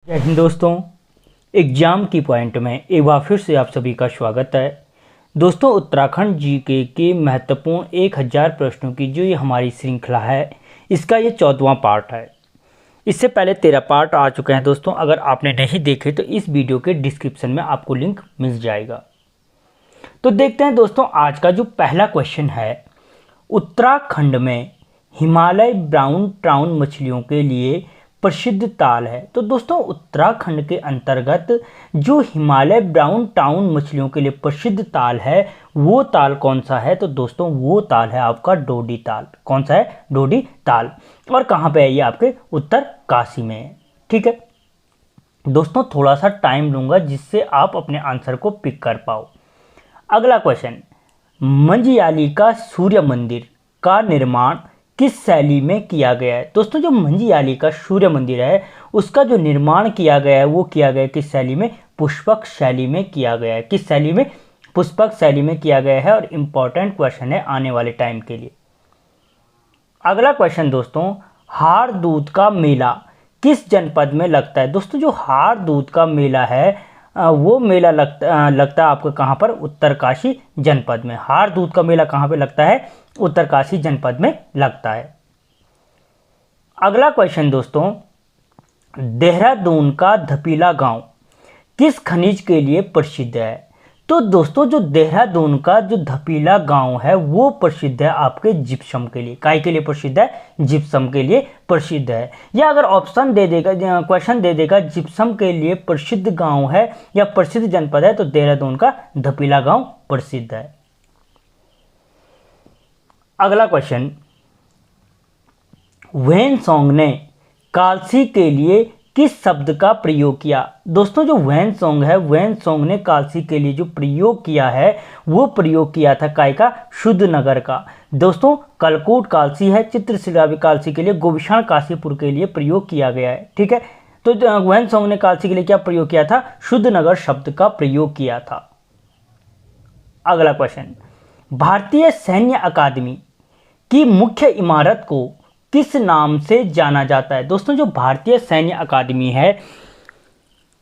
जय हिंद दोस्तों, एग्जाम की पॉइंट में एक बार फिर से आप सभी का स्वागत है। दोस्तों, उत्तराखंड जीके के महत्वपूर्ण 1000 प्रश्नों की जो ये हमारी श्रृंखला है, इसका ये 14वां पार्ट है। इससे पहले 13 पार्ट आ चुके हैं दोस्तों। अगर आपने नहीं देखे तो इस वीडियो के डिस्क्रिप्शन में आपको लिंक मिल जाएगा। तो देखते हैं दोस्तों, आज का जो पहला क्वेश्चन है, उत्तराखंड में हिमालय ब्राउन ट्राउन मछलियों के लिए प्रसिद्ध ताल है। तो दोस्तों, उत्तराखंड के अंतर्गत जो हिमालय ब्राउन ट्राउन मछलियों के लिए प्रसिद्ध ताल है, वो ताल कौन सा है? तो दोस्तों, वो ताल है आपका डोडी ताल। कौन सा है? डोडी ताल। और कहाँ पे है ये? आपके उत्तरकाशी में है। ठीक है दोस्तों, थोड़ा सा टाइम लूंगा जिससे आप अपने आंसर को पिक कर पाओ। अगला क्वेश्चन, मंजियाली का सूर्य मंदिर का निर्माण किस शैली में किया गया है? दोस्तों, जो मंजियाली का सूर्य मंदिर है, उसका जो निर्माण किया गया है, वो किया गया है किस शैली में? पुष्पक शैली में किया गया है। किस शैली में? पुष्पक शैली में किया गया है। और इंपॉर्टेंट क्वेश्चन है आने वाले टाइम के लिए। अगला क्वेश्चन दोस्तों, हारदूत का मेला किस जनपद में लगता है? दोस्तों, जो हारदूत का मेला है, वो मेला लगता है आपको कहाँ पर? उत्तरकाशी जनपद में। हारदूत का मेला कहाँ पे लगता है? उत्तरकाशी जनपद में लगता है। अगला क्वेश्चन दोस्तों, देहरादून का धपीला गांव किस खनिज के लिए प्रसिद्ध है? तो दोस्तों, जो देहरादून का जो धपीला गांव है, वो प्रसिद्ध है आपके जिप्सम के लिए। काय के लिए प्रसिद्ध है? जिप्सम के लिए प्रसिद्ध है। या अगर ऑप्शन दे देगा, क्वेश्चन दे देगा जिप्सम के लिए प्रसिद्ध गांव है या प्रसिद्ध जनपद है, तो देहरादून का धपीला गांव प्रसिद्ध है। अगला क्वेश्चन, व्हेनसोंग ने कालसी के लिए किस शब्द का प्रयोग किया? दोस्तों, जो व्हेनसोंग है, व्हेनसोंग ने कालसी के लिए जो प्रयोग किया है, वो प्रयोग किया था काय का? शुद्ध नगर का। दोस्तों, कलकूट कालसी है, चित्रशिला भी कालसी के लिए, गोविषाण काशीपुर के लिए प्रयोग किया गया है। ठीक है, तो व्हेनसोंग ने कालसी के लिए क्या प्रयोग किया था? शुद्ध नगर शब्द का प्रयोग किया था। अगला क्वेश्चन, भारतीय सैन्य अकादमी की मुख्य इमारत को किस नाम से जाना जाता है? दोस्तों, जो भारतीय सैन्य अकादमी है,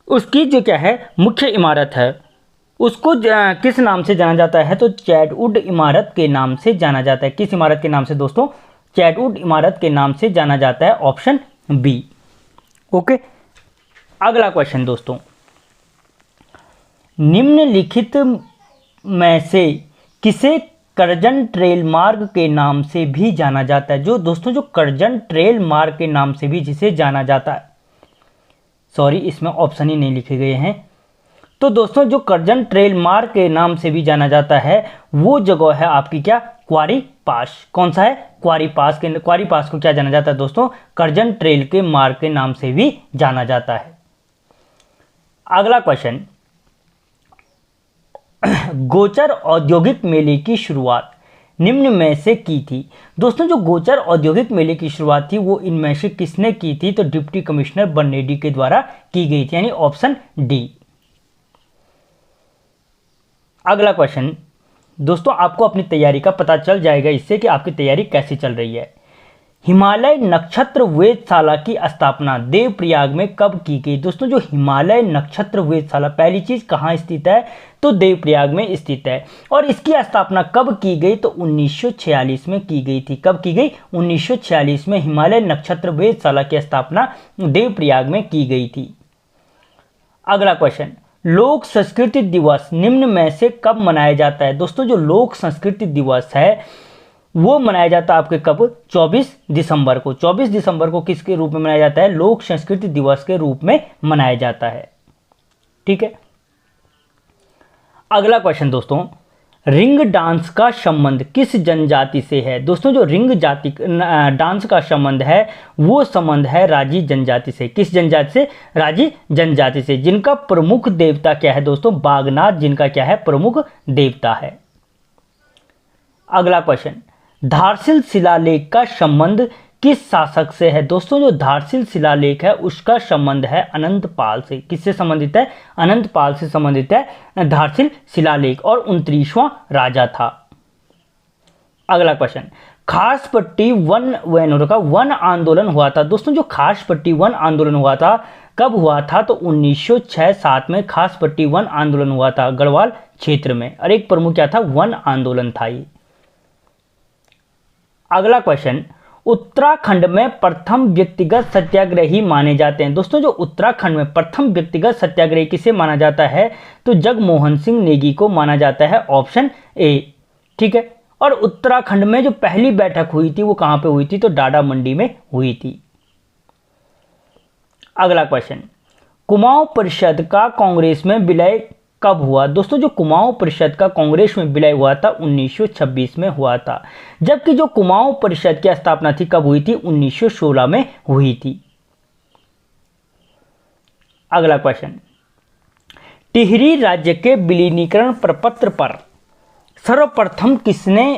उसकी जो क्या है मुख्य इमारत है, उसको किस नाम से जाना जाता है? तो चैटवुड इमारत के नाम से जाना जाता है। किस इमारत के नाम से दोस्तों? चैटवुड इमारत के नाम से जाना जाता है। Option B. ओके। अगला क्वेश्चन दोस्तों, निम्नलिखित में से किसे करजन ट्रेल मार्ग के नाम से भी जाना जाता है? जो दोस्तों, जो करजन ट्रेल मार्ग के नाम से भी जिसे जाना जाता है, सॉरी इसमें ऑप्शन ही नहीं लिखे गए हैं। तो दोस्तों, जो करजन ट्रेल मार्ग के नाम से भी जाना जाता है, वो जगह है आपकी क्या? क्वारी पास। कौन सा है? क्वारी पास। क्वारी पास को क्या जाना जाता है दोस्तों? करजन ट्रेल के मार्ग के नाम से भी जाना जाता है। अगला क्वेश्चन, गोचर औद्योगिक मेले की शुरुआत निम्न में से की थी? दोस्तों, जो गोचर औद्योगिक मेले की शुरुआत थी, वो इनमें से किसने की थी? तो डिप्टी कमिश्नर बन्नेडी के द्वारा की गई थी, यानी ऑप्शन डी। अगला क्वेश्चन दोस्तों, आपको अपनी तैयारी का पता चल जाएगा इससे कि आपकी तैयारी कैसी चल रही है। हिमालय नक्षत्र वेधशाला की स्थापना देवप्रयाग में कब की गई? दोस्तों, जो हिमालय नक्षत्र वेधशाला, पहली चीज कहाँ स्थित है? तो देवप्रयाग में स्थित है। और इसकी स्थापना कब की गई? तो 1946 में की गई थी। कब की गई? 1946 में हिमालय नक्षत्र वेधशाला की स्थापना देवप्रयाग में की गई थी। अगला क्वेश्चन, लोक संस्कृति दिवस निम्न में से कब मनाया जाता है? दोस्तों, जो लोक संस्कृति दिवस है, वो मनाया जाता है आपके कब? 24 दिसंबर को। 24 दिसंबर को किसके रूप में मनाया जाता है? लोक संस्कृति दिवस के रूप में मनाया जाता है। ठीक है। अगला क्वेश्चन दोस्तों, रिंग डांस का संबंध किस जनजाति से है? दोस्तों, जो रिंग जाति डांस का संबंध है, वो संबंध है राजी जनजाति से। किस जनजाति से? राजी जनजाति से, जिनका प्रमुख देवता क्या है दोस्तों? बागनाथ, जिनका क्या है? प्रमुख देवता है। अगला क्वेश्चन, धारसिल शिलालेख का संबंध किस शासक से है? दोस्तों, जो धारसिल शिलालेख है, उसका संबंध है अनंतपाल से। किससे संबंधित है? अनंतपाल से संबंधित है धारसिल शिलालेख, और 29वां राजा था। अगला क्वेश्चन, खास पट्टी वन आंदोलन हुआ था। दोस्तों, जो खास पट्टी वन आंदोलन हुआ था, कब हुआ था? तो 1906-7 में खास पट्टी वन आंदोलन हुआ था गढ़वाल क्षेत्र में, और एक प्रमुख क्या था? वन आंदोलन था ये। अगला क्वेश्चन, उत्तराखंड में प्रथम व्यक्तिगत सत्याग्रही माने जाते हैं। दोस्तों जो उत्तराखंड में प्रथम व्यक्तिगत सत्याग्रही किसे माना जाता है? तो जगमोहन सिंह नेगी को माना जाता है, ऑप्शन ए। ठीक है, और उत्तराखंड में जो पहली बैठक हुई थी वो कहां पे हुई थी? तो डाडा मंडी में हुई थी। अगला क्वेश्चन, कुमाऊं परिषद का कांग्रेस में विलय कब हुआ? दोस्तों जो कुमाऊं परिषद का कांग्रेस में विलय हुआ था 1926 में हुआ था, जबकि जो कुमाऊं परिषद की स्थापना थी कब हुई थी? 1916 में हुई थी। अगला क्वेश्चन, टिहरी राज्य के विलीनीकरण प्रपत्र पर सर्वप्रथम किसने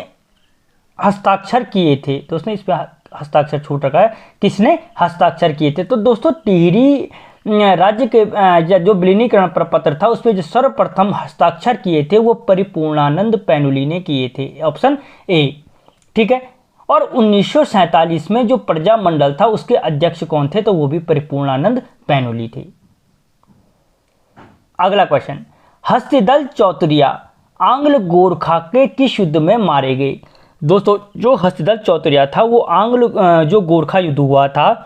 हस्ताक्षर किए थे? दोस्तों इस पे हस्ताक्षर छूट रखा है, किसने हस्ताक्षर किए थे? तो दोस्तों टिहरी राज्य के जो विलीनीकरण प्रपत्र था उस पर जो सर्वप्रथम हस्ताक्षर किए थे वो परिपूर्णानंद पैनुली ने किए थे, ऑप्शन ए। ठीक है, और 1947 में जो प्रजामंडल था उसके अध्यक्ष कौन थे? तो वो भी परिपूर्णानंद पैनुली थे। अगला क्वेश्चन, हस्तिदल चौतुरिया आंग्ल गोरखा के किस युद्ध में मारे गए? दोस्तों जो हस्तिदल चौतुरिया था वो जो गोरखा युद्ध हुआ था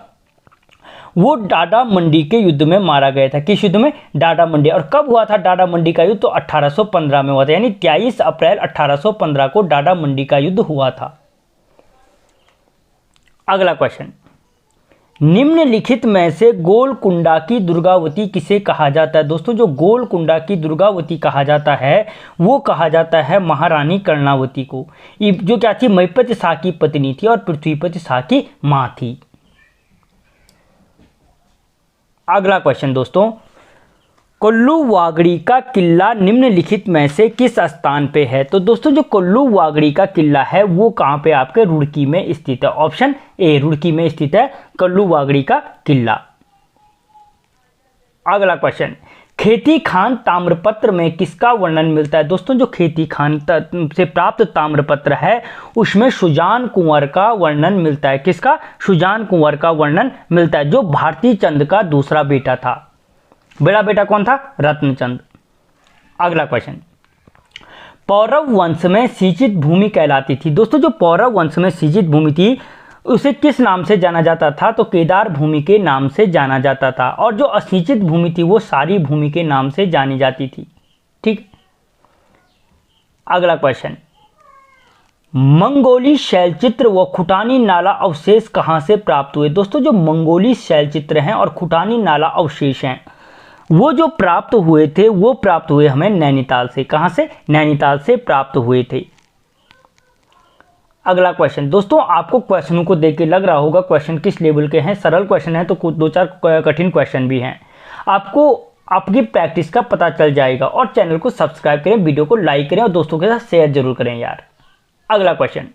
वो डाडा मंडी के युद्ध में मारा गया था। किस युद्ध में? डाडा मंडी। और कब हुआ था डाडा मंडी का युद्ध? तो 1815 में हुआ था, यानी 23 अप्रैल 1815 को डाडा मंडी का युद्ध हुआ था। अगला क्वेश्चन, निम्नलिखित में से गोलकुंडा की दुर्गावती किसे कहा जाता है? दोस्तों जो गोलकुंडा की दुर्गावती कहा जाता है वो कहा जाता है महारानी कर्णावती को, जो क्या थी? महिपति शाह की पत्नी थी और पृथ्वीपति शाह की मां थी। अगला क्वेश्चन दोस्तों, कोल्लू वागड़ी का किला निम्नलिखित में से किस स्थान पे है? तो दोस्तों जो कोल्लू वागड़ी का किला है वो कहां पे? आपके रुड़की में स्थित है, ऑप्शन ए, रुड़की में स्थित है कोल्लू वागड़ी का किला। अगला क्वेश्चन, खेती खान ताम्रपत्र में किसका वर्णन मिलता है? दोस्तों जो खेती खान से प्राप्त ताम्रपत्र है उसमें सुजान कुंवर का वर्णन मिलता है। किसका? सुजान कुंवर का वर्णन मिलता है, जो भारती चंद का दूसरा बेटा था। बड़ा बेटा कौन था? रत्नचंद। अगला क्वेश्चन, पौरव वंश में सिंचित भूमि कहलाती थी। दोस्तों जो पौरव वंश में सिंचित भूमि थी उसे किस नाम से जाना जाता था? तो केदार भूमि के नाम से जाना जाता था, और जो असिंचित भूमि थी वो सारी भूमि के नाम से जानी जाती थी। ठीक। अगला क्वेश्चन, मंगोली शैलचित्र व खुटानी नाला अवशेष कहां से प्राप्त हुए? दोस्तों जो मंगोली शैलचित्र हैं और खुटानी नाला अवशेष हैं वो जो प्राप्त हुए थे वो प्राप्त हुए हमें नैनीताल से। कहां से? नैनीताल से प्राप्त हुए थे। अगला क्वेश्चन दोस्तों, आपको क्वेश्चनों को देख के लग रहा होगा क्वेश्चन किस लेवल के हैं। सरल क्वेश्चन है तो कुछ 2-4 कठिन क्वेश्चन भी हैं। आपको आपकी प्रैक्टिस का पता चल जाएगा। और चैनल को सब्सक्राइब करें, वीडियो को लाइक करें और दोस्तों के साथ शेयर जरूर करें यार। अगला क्वेश्चन,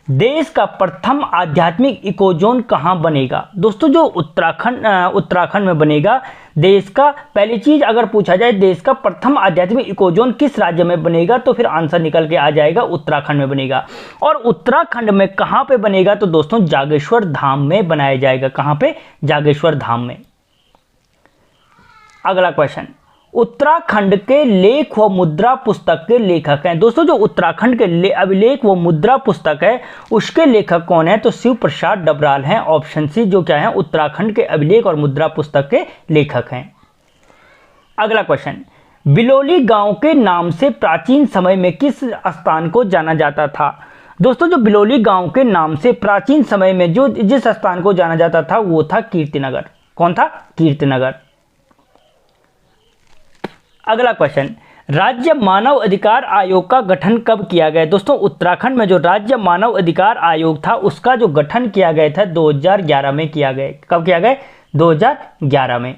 देश का प्रथम आध्यात्मिक इकोजोन कहां बनेगा? दोस्तों जो उत्तराखंड में बनेगा। देश का पहली चीज अगर पूछा जाए देश का प्रथम आध्यात्मिक इकोजोन किस राज्य में बनेगा तो फिर आंसर निकल के आ जाएगा उत्तराखंड में बनेगा। और उत्तराखंड में कहां पे बनेगा? तो दोस्तों जागेश्वर धाम में बनाया जाएगा। कहां पे? जागेश्वर धाम में। अगला क्वेश्चन, उत्तराखंड के लेख व मुद्रा पुस्तक के लेखक हैं। दोस्तों जो उत्तराखंड के अभिलेख व मुद्रा पुस्तक है उसके लेखक कौन है? तो शिव प्रसाद डबराल हैं, ऑप्शन सी, जो क्या है उत्तराखंड के अभिलेख और मुद्रा पुस्तक के लेखक हैं। अगला क्वेश्चन, बिलोली गांव के नाम से प्राचीन समय में किस स्थान को जाना जाता था? दोस्तों जो बिलोली गांव के नाम से प्राचीन समय में जिस स्थान को जाना जाता था वो था कीर्तिनगर। कौन था? कीर्तिनगर। अगला क्वेश्चन, राज्य मानव अधिकार आयोग का गठन कब किया गया? दोस्तों उत्तराखंड में जो राज्य मानव अधिकार आयोग था उसका जो गठन किया गया था 2011 में किया गया। कब किया गया? 2011 में।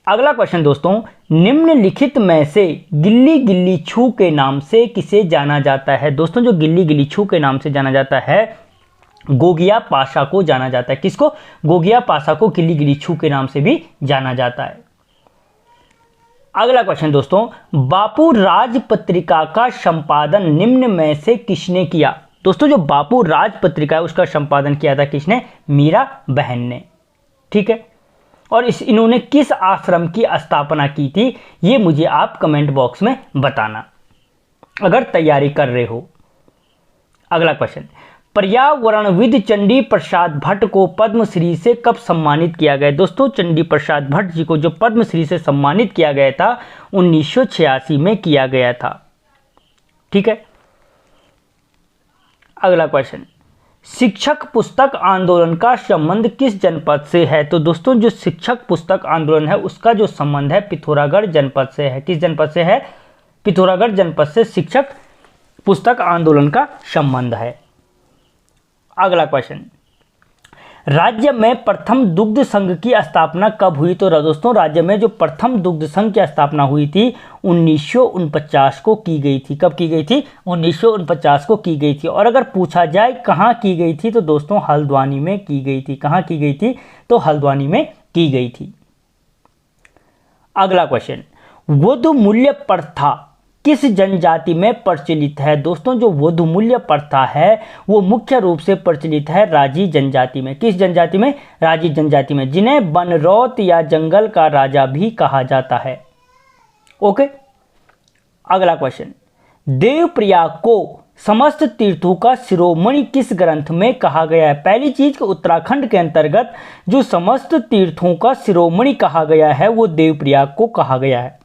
अगला क्वेश्चन दोस्तों, निम्नलिखित में से गिल्ली गिल्ली छू के नाम से किसे जाना जाता है? दोस्तों जो गिल्ली गिल्ली छू के नाम से जाना जाता है गोगिया पाशा को जाना जाता है। किसको? गोगिया पाशा को गिल्ली गिल्ली छू के नाम से भी जाना जाता है। अगला क्वेश्चन दोस्तों, बापू राज पत्रिका का संपादन निम्न में से किसने किया? दोस्तों जो बापू राज पत्रिका है उसका संपादन किया था किसने? मीरा बहन ने। ठीक है। और इन्होंने किस आश्रम की स्थापना की थी, ये मुझे आप कमेंट बॉक्स में बताना अगर तैयारी कर रहे हो। अगला क्वेश्चन, पर्यावरणविद चंडी प्रसाद भट्ट को पद्मश्री से कब सम्मानित किया गया? दोस्तों, चंडी प्रसाद भट्ट जी को जो पद्मश्री से सम्मानित किया गया था 1986 में किया गया था। ठीक है। अगला क्वेश्चन, शिक्षक पुस्तक आंदोलन का संबंध किस जनपद से है? तो दोस्तों, जो शिक्षक पुस्तक आंदोलन है उसका जो संबंध है पिथौरागढ़ जनपद से है। किस जनपद से है? पिथौरागढ़ जनपद से शिक्षक पुस्तक आंदोलन का संबंध है। अगला क्वेश्चन, राज्य में प्रथम दुग्ध संघ की स्थापना कब हुई? तो दोस्तों, राज्य में जो प्रथम दुग्ध संघ की स्थापना हुई थी 1949 को की गई थी। कब की गई थी? 1949 को की गई थी। और अगर पूछा जाए कहाँ की गई थी, तो दोस्तों हल्द्वानी में की गई थी। कहाँ की गई थी? तो हल्द्वानी में की गई थी। अगला क्वेश्चन, वधु मूल्य प्रथा किस जनजाति में प्रचलित है? दोस्तों, जो वधु मूल्य प्रथा है वो मुख्य रूप से प्रचलित है राजी जनजाति में। किस जनजाति में? राजी जनजाति में, जिन्हें बनरौत या जंगल का राजा भी कहा जाता है। ओके। अगला क्वेश्चन, देवप्रयाग को समस्त तीर्थों का शिरोमणि किस ग्रंथ में कहा गया है? पहली चीज को उत्तराखंड के अंतर्गत जो समस्त तीर्थों का शिरोमणि कहा गया है वो देवप्रयाग को कहा गया है।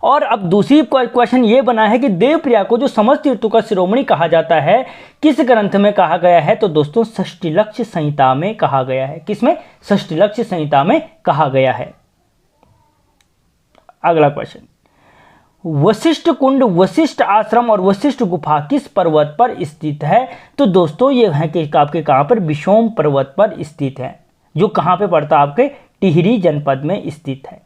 और अब दूसरी क्वेश्चन ये बना है कि देवप्रयाग को जो समस्त तीर्थों का शिरोमणि कहा जाता है किस ग्रंथ में कहा गया है? तो दोस्तों षष्टिलक्ष्य संहिता में कहा गया है। किसमें? षष्टिलक्ष्य संहिता में कहा गया है। अगला क्वेश्चन, वशिष्ठ कुंड, वशिष्ठ आश्रम और वशिष्ठ गुफा किस पर्वत पर स्थित है? तो दोस्तों ये है कि आपके कहां पर? विशोम पर्वत पर स्थित है, जो कहां पे पड़ता है? आपके टिहरी जनपद में स्थित है।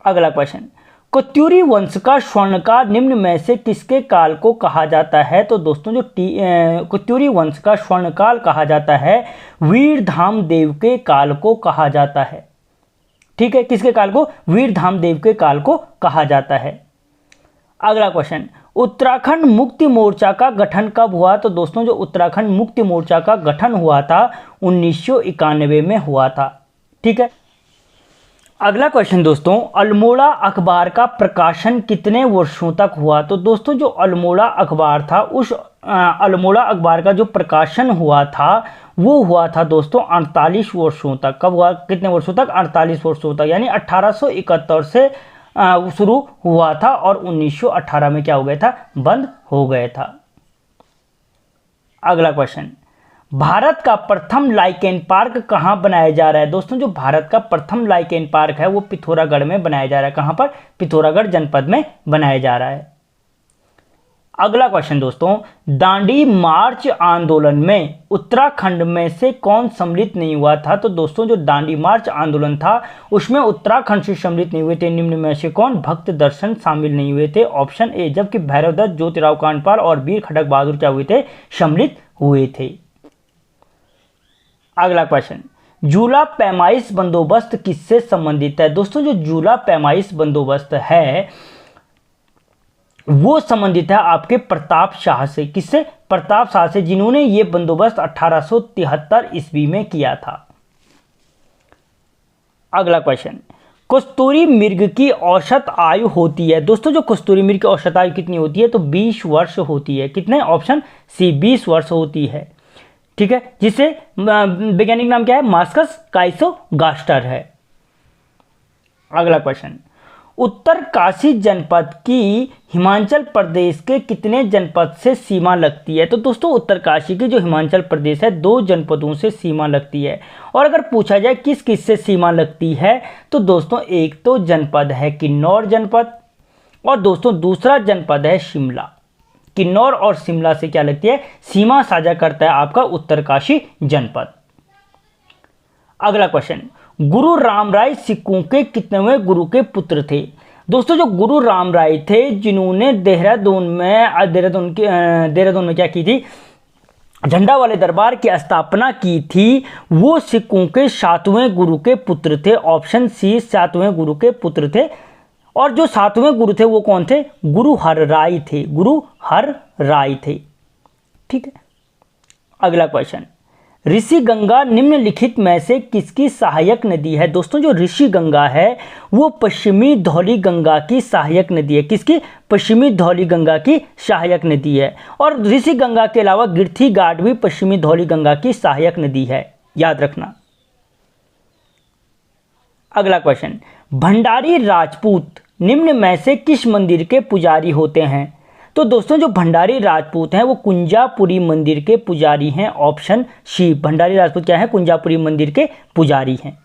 अगला क्वेश्चन, कत्यूरी वंश का स्वर्णकाल निम्न में से किसके काल को कहा जाता है? तो दोस्तों जो कत्यूरी वंश का स्वर्णकाल कहा जाता है वीरधाम देव के काल को कहा जाता है। ठीक है, किसके काल को? वीरधाम देव के काल को कहा जाता है। अगला क्वेश्चन, उत्तराखंड मुक्ति मोर्चा का गठन कब हुआ? तो दोस्तों जो उत्तराखंड मुक्ति मोर्चा का गठन हुआ था 1991 में हुआ था। ठीक है। अगला क्वेश्चन दोस्तों, अल्मोड़ा अखबार का प्रकाशन कितने वर्षों तक हुआ? तो दोस्तों जो अल्मोड़ा अखबार था उस अल्मोड़ा अखबार का जो प्रकाशन हुआ था वो हुआ था दोस्तों 48 वर्षों तक। कब हुआ? कितने वर्षों तक? 48 वर्षों तक, यानी 1871 से शुरू हुआ था और 1918 में क्या हो गया था? बंद हो गया था। अगला क्वेश्चन, भारत का प्रथम लाइकेन पार्क कहां बनाया जा रहा है? दोस्तों जो भारत का प्रथम लाइकेन पार्क है वो पिथौरागढ़ में बनाया जा रहा है। कहां पर? पिथौरागढ़ जनपद में बनाया जा रहा है। अगला क्वेश्चन दोस्तों, दांडी मार्च आंदोलन में उत्तराखंड में से कौन सम्मिलित नहीं हुआ था? तो दोस्तों जो दांडी मार्च आंदोलन था उसमें उत्तराखंड से सम्मिलित नहीं हुए थे। निम्न में से कौन? भक्त दर्शन शामिल नहीं हुए थे, ऑप्शन ए। जबकि भैरवदत्त, ज्योतिराव कांडपाल और वीर खड़क बहादुर क्या हुए थे? सम्मिलित हुए थे। अगला क्वेश्चन, जूला पैमाइश बंदोबस्त किससे संबंधित है? दोस्तों जो जूला पैमाइश बंदोबस्त है वो संबंधित है आपके प्रताप शाह से। किससे? प्रताप शाह से, जिन्होंने ये बंदोबस्त 1873 ईस्वी में किया था। अगला क्वेश्चन, कस्तूरी मृग की औसत आयु होती है? दोस्तों जो कस्तूरी मृग की औसत आयु कितनी होती है? तो 20 वर्ष होती है। कितने? ऑप्शन सी, 20 वर्ष होती है। ठीक है, जिसे वैज्ञानिक नाम क्या है? मार्कस काइसोगास्टर है। अगला क्वेश्चन, उत्तरकाशी जनपद की हिमाचल प्रदेश के कितने जनपद से सीमा लगती है? तो दोस्तों उत्तरकाशी की जो हिमाचल प्रदेश है 2 जनपदों से सीमा लगती है। और अगर पूछा जाए किस किस से सीमा लगती है तो दोस्तों एक तो जनपद है किन्नौर जनपद और दोस्तों दूसरा जनपद है शिमला। किन्नौर और शिमला से क्या लगती है? सीमा साझा करता है आपका उत्तरकाशी जनपद। अगला क्वेश्चन, गुरु रामराय सिखों के कितनेवें गुरु के पुत्र थे? दोस्तों जो गुरु रामराय थे जिन्होंने देहरादून में क्या की थी? झंडा वाले दरबार की स्थापना की थी, वो सिखों के 7वें गुरु के पुत्र थे। ऑप्शन सी, 7वें गुरु के पुत्र थे। और जो 7वें गुरु थे वो कौन थे? गुरु हरराय थे। गुरु हरराय थे। ठीक है। अगला क्वेश्चन, ऋषि गंगा निम्नलिखित में से किसकी सहायक नदी है? दोस्तों जो ऋषि गंगा है वो पश्चिमी धौली गंगा की सहायक नदी है। किसकी? पश्चिमी धौली गंगा की सहायक नदी है। और ऋषि गंगा के अलावा गिरथी घाट भी पश्चिमी धौली गंगा की सहायक नदी है, याद रखना। अगला क्वेश्चन, भंडारी राजपूत निम्न में से किस मंदिर के पुजारी होते हैं? तो दोस्तों जो भंडारी राजपूत हैं वो कुंजापुरी मंदिर के पुजारी हैं। ऑप्शन सी, भंडारी राजपूत क्या है? कुंजापुरी मंदिर के पुजारी हैं।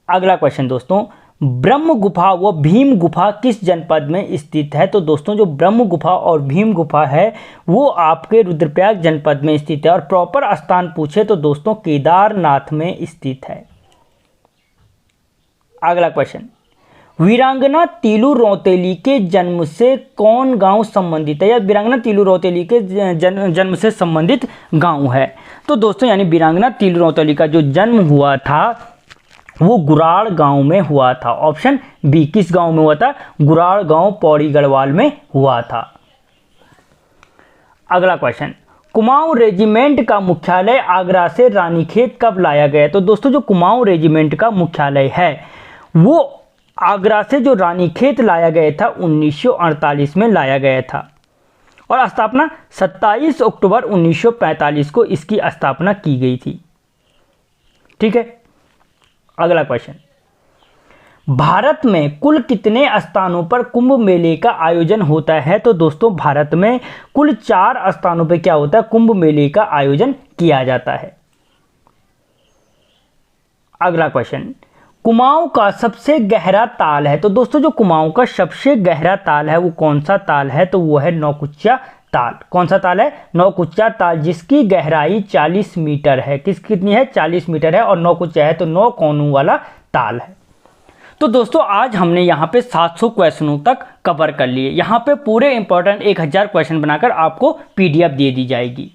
अगला क्वेश्चन दोस्तों, ब्रह्म गुफा व भीम गुफा किस जनपद में स्थित है? तो दोस्तों जो ब्रह्म गुफा और भीम गुफा है वो आपके रुद्रप्रयाग जनपद में स्थित है। और प्रॉपर स्थान पूछे तो दोस्तों केदारनाथ में स्थित है। अगला क्वेश्चन, वीरांगना तीलू रौतेली के जन्म से कौन गांव संबंधित है? या वीरांगना तीलू रौतेली के जन्म से संबंधित गांव है? तो दोस्तों यानी वीरांगना तीलू रौतेली का जो जन्म हुआ था वो गुराड़ गांव में हुआ था। ऑप्शन बी, किस गांव में हुआ था? गुराड़ गांव पौड़ी गढ़वाल में हुआ था। अगला क्वेश्चन, कुमाऊं रेजिमेंट का मुख्यालय आगरा से रानीखेत कब लाया गया? तो दोस्तों जो कुमाऊं रेजिमेंट का मुख्यालय है वो आगरा से जो रानीखेत लाया गया था 1948 में लाया गया था। और स्थापना 27 अक्टूबर 1945 को इसकी स्थापना की गई थी। ठीक है। अगला क्वेश्चन, भारत में कुल कितने स्थानों पर कुंभ मेले का आयोजन होता है? तो दोस्तों भारत में कुल 4 स्थानों पर क्या होता है? कुंभ मेले का आयोजन किया जाता है। अगला क्वेश्चन, कुमाऊं का सबसे गहरा ताल है? तो दोस्तों जो कुमाऊं का सबसे गहरा ताल है वो कौन सा ताल है? तो वो है नौकुचिया ताल। कौन सा ताल है? नौकुचिया ताल, जिसकी गहराई 40 मीटर है। कितनी है? 40 मीटर है। और नौकुचिया है तो 9 कोनों वाला ताल है। तो दोस्तों आज हमने यहाँ पे 700 क्वेश्चनों तक कवर कर लिए। यहाँ पे पूरे इंपॉर्टेंट 1000 क्वेश्चन बनाकर आपको PDF दे दी जाएगी।